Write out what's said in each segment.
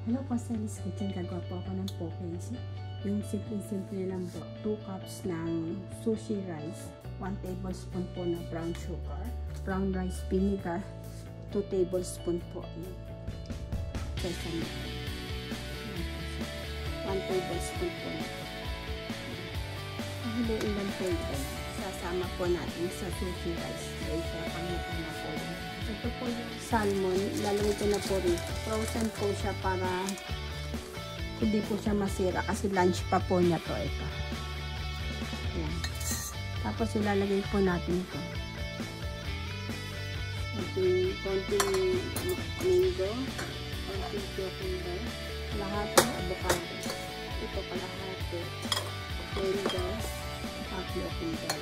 Hello po sa Liz Kitchen. Gagawa po ako ng poke. Yung simple lang po. 2 cups ng sushi rice. 1 tablespoon po na brown sugar. Brown rice vinegar. 2 tablespoon po yung sesame. 1 tablespoon po na po. Haluin lang po ito. Sasama po natin sa sushi rice. Dahil siya pamutan na po. Ito po yung salmon, lalagay ko na po rin. Frozen po siya para hindi po siya masira kasi lunch pa po niya to ito. Ayan. Tapos ilalagay po natin ito. Konting mango, konting cucumber, lahat ng avocado. Ito kalahati. Mango, at cucumber.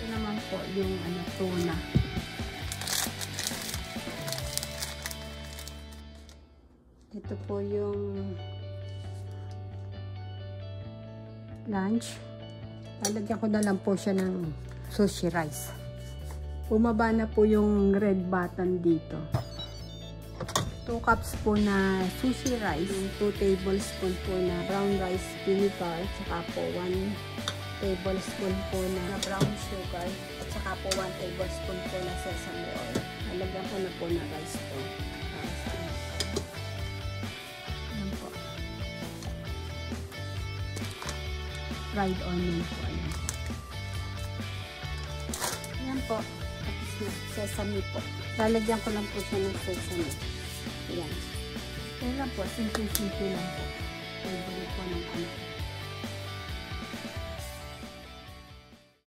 Naman po yung tuna. Ito po yung lunch. Lalagyan ko na lang po siya ng sushi rice. Bumaba na po yung red button dito. 2 cups po na sushi rice. 2 tablespoon po na brown rice vinegar. Tsaka po 1 tablespoon po na brown sugar at saka po 1 tablespoon po na sesame oil. Nalagyan ko na po na rice po. Ayan po. Fried onion po. Ayan po. Ayan po. Tapos na sesame po. Lalagyan ko lang po siya ng sesame. Ayan. Ayan lang po. Simple lang po. Pwede po ng